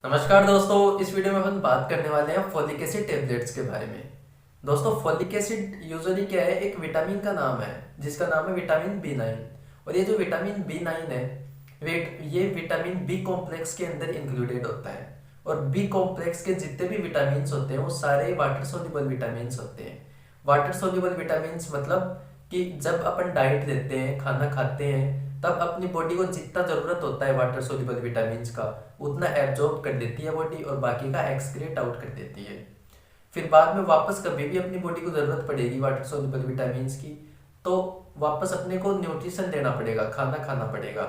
नमस्कार दोस्तों, इस वीडियो में हम बात करने वाले हैं फोलिक एसिड टेबलेट्स के बारे में। दोस्तों, फोलिक एसिड यूजुअली क्या है, एक विटामिन का नाम है जिसका नाम है विटामिन B9। और ये जो विटामिन B9 है ये विटामिन बी कॉम्प्लेक्स के अंदर इंक्लूडेड होता है। और बी कॉम्प्लेक्स के जितने भी विटामिन होते हैं वो सारे वाटर सोल्यूबल विटामिन होते हैं। वाटर सोल्यूबल विटामिन मतलब कि जब अपन डाइट लेते हैं, खाना खाते हैं, तब अपनी बॉडी को जितना जरूरत होता है वाटर सोल्यूबल विटामिन का उतना एब्जॉर्ब कर देती है बॉडी और बाकी का एक्सक्रीट आउट कर देती है। फिर बाद में वापस कभी भी अपनी बॉडी को जरूरत पड़ेगी वाटर सोल्यूबल विटामिन की, तो वापस अपने को न्यूट्रिशन देना पड़ेगा, खाना खाना पड़ेगा।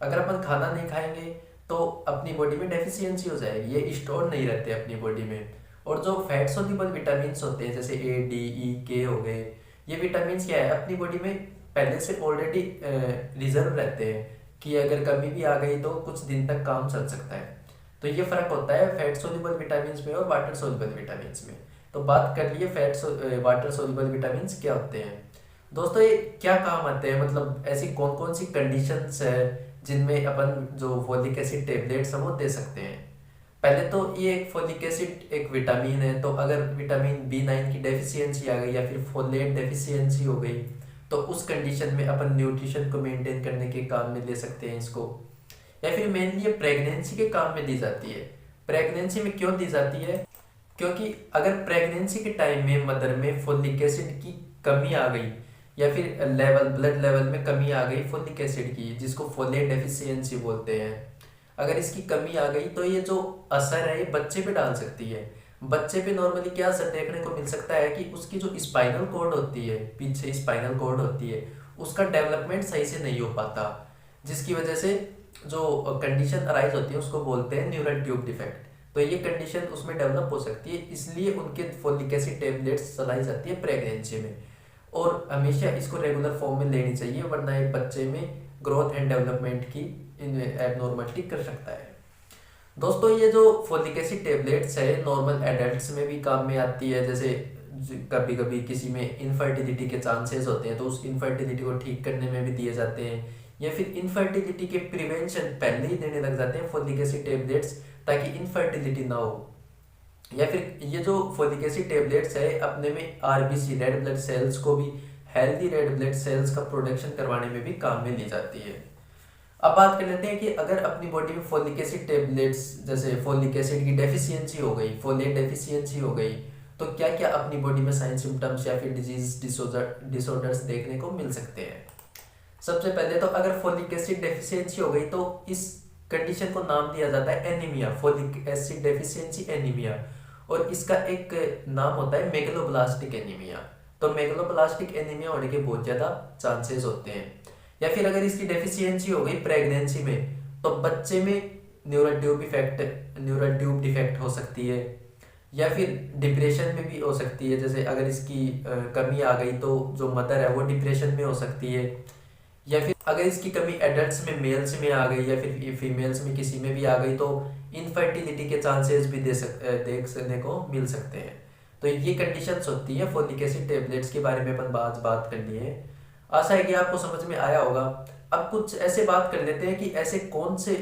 अगर अपन खाना नहीं खाएंगे तो अपनी बॉडी में डेफिशिएंसी हो जाएगी, ये स्टोर नहीं रहते अपनी बॉडी में। और जो फैट सोल्यूबल विटामिन होते हैं जैसे A, D, E, K हो गए, ये विटामिन क्या है अपनी बॉडी में पहले से ऑलरेडी रिजर्व रहते हैं कि अगर कमी भी आ गई तो कुछ दिन तक काम चल सकता है। तो ये फर्क होता है फैट सोल्यूबल विटामिन में और वाटर सोल्यूबल विटामिन में। तो बात कर लिए वाटर सोल्यूबल विटामिन क्या होते हैं। दोस्तों, ये क्या काम आते हैं, मतलब ऐसी कौन कौन सी कंडीशंस है जिनमें अपन जो फोलिक एसिड टेबलेट्स है वो दे सकते हैं। पहले तो ये एक फोलिक एसिड एक विटामिन है, तो अगर विटामिन B9 की डेफिशिएंसी आ गई या फिर फोलेट डेफिशिएंसी हो गई तो उस कंडीशन में अपन न्यूट्रिशन को मेंटेन करने के काम में ले सकते हैं इसको। या फिर मेनली ये प्रेगनेंसी के काम में दी जाती है। प्रेगनेंसी में क्यों दी जाती है, क्योंकि अगर प्रेगनेंसी के टाइम में मदर में फोलिक एसिड की कमी आ गई या फिर ब्लड लेवल में कमी आ गई फोलिक एसिड की, जिसको फोलेट डेफिशिएंसी बोलते हैं, अगर इसकी कमी आ गई तो ये जो असर है ये बच्चे पे डाल सकती है। बच्चे पे नॉर्मली क्या असर देखने को मिल सकता है कि उसकी जो स्पाइनल कॉर्ड होती है, पीछे स्पाइनल कॉर्ड होती है, उसका डेवलपमेंट सही से नहीं हो पाता, जिसकी वजह से जो कंडीशन अराइज होती है उसको बोलते हैं न्यूरल ट्यूब डिफेक्ट। तो ये कंडीशन उसमें डेवलप हो सकती है, इसलिए उनके फोलिक एसिड टेबलेट्स चलाई जाती है प्रेगनेंसी में। और हमेशा इसको रेगुलर फॉर्म में लेनी चाहिए, वरना एक बच्चे में ग्रोथ एंड डेवलपमेंट की एबनॉर्मलिटी कर सकता है। दोस्तों, ये जो फोलिक एसिड टेबलेट्स है नॉर्मल एडल्ट्स में भी काम में आती है। जैसे कभी कभी किसी में इनफर्टिलिटी के चांसेस होते हैं तो उस इनफर्टिलिटी को ठीक करने में भी दिए जाते हैं, या फिर इनफर्टिलिटी के प्रिवेंशन पहले ही देने लग जाते हैं फोलिक एसिड टेबलेट्स ताकि इनफर्टिलिटी ना हो। या फिर ये जो फोलिक एसिड टेबलेट्स है अपने में RBC रेड ब्लड सेल्स को भी, हेल्दी रेड ब्लड सेल्स का प्रोडक्शन करवाने में भी काम में ली जाती है। अब बात कर लेते हैं कि अगर अपनी बॉडी में फोलिक एसिड टेबलेट्स जैसे फोलिक एसिड की डेफिशिएंसी हो गई, फोलेट डेफिशिएंसी हो गई, तो क्या क्या अपनी बॉडी में साइन सिम्टम्स या फिर डिजीज डिसऑर्डर्स देखने को मिल सकते हैं। सबसे पहले तो अगर फोलिक एसिड डेफिशिएंसी हो गई तो इस कंडीशन को नाम दिया जाता है anaemia, folic acid deficiency anaemia. और इसका एक नाम होता है मेगलोब्लास्टिक एनीमिया। तो मेगलोब्लास्टिक एनीमिया होने के बहुत ज़्यादा चांसेस होते हैं। या फिर अगर इसकी डेफिशिएंसी हो गई प्रेगनेंसी में तो बच्चे में न्यूरल ट्यूब डिफेक्ट हो सकती है, या फिर डिप्रेशन में भी हो सकती है। जैसे अगर इसकी कमी आ गई तो जो मदर है वो डिप्रेशन में हो सकती है। या फिर अगर इसकी कमी एडल्ट्स में मेल्स में आ गई या फिर फीमेल्स में किसी में भी आ गई तो इनफर्टिलिटी के चांसेस भी देख सकने को मिल सकते हैं। तो ये कंडीशंस होती है। फोलिक एसिड टेबलेट्स के बारे में अपन बात कर लिए हैं, आशा है कि आपको समझ में आया होगा। अब कुछ ऐसे बात कर लेते हैं कि ऐसे कौन से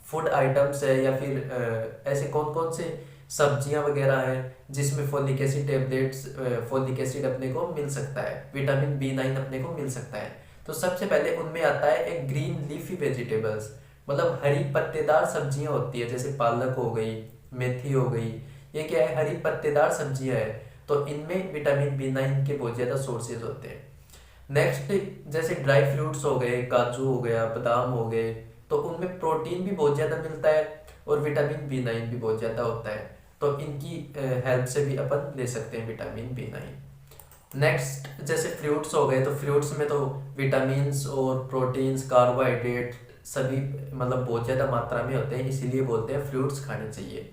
फूड आइटम्स है या फिर ऐसे कौन कौन से सब्जियां वगैरह हैं जिसमें folic acid tablets, folic acid अपने को मिल सकता है, विटामिन B9 अपने को मिल सकता है। तो सबसे पहले उनमें आता है एक ग्रीन लीफी वेजिटेबल्स, मतलब हरी पत्तेदार सब्जियां होती है, जैसे पालक हो गई, मेथी हो गई, ये क्या है हरी पत्तेदार सब्जियां है। तो इनमें विटामिन B9 के बहुत ज़्यादा सोर्सेज होते हैं। नेक्स्ट जैसे ड्राई फ्रूट्स हो गए, काजू हो गया, बादाम हो गए, तो उनमें प्रोटीन भी बहुत ज़्यादा मिलता है और विटामिन B9 भी बहुत ज़्यादा होता है। तो इनकी हेल्प से भी अपन ले सकते हैं विटामिन B9। नेक्स्ट जैसे फ्रूट्स हो गए, तो फ्रूट्स में तो विटामिन्स और प्रोटीन्स, कार्बोहाइड्रेट सभी मतलब बहुत ज़्यादा मात्रा में होते हैं, इसीलिए बोलते हैं फ्रूट्स खाने चाहिए।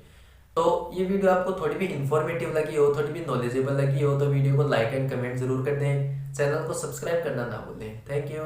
तो ये वीडियो आपको थोड़ी भी इंफॉर्मेटिव लगी हो, थोड़ी भी नॉलेजेबल लगी हो तो वीडियो को लाइक एंड कमेंट जरूर कर दें। चैनल को सब्सक्राइब करना ना भूलें। Thank you.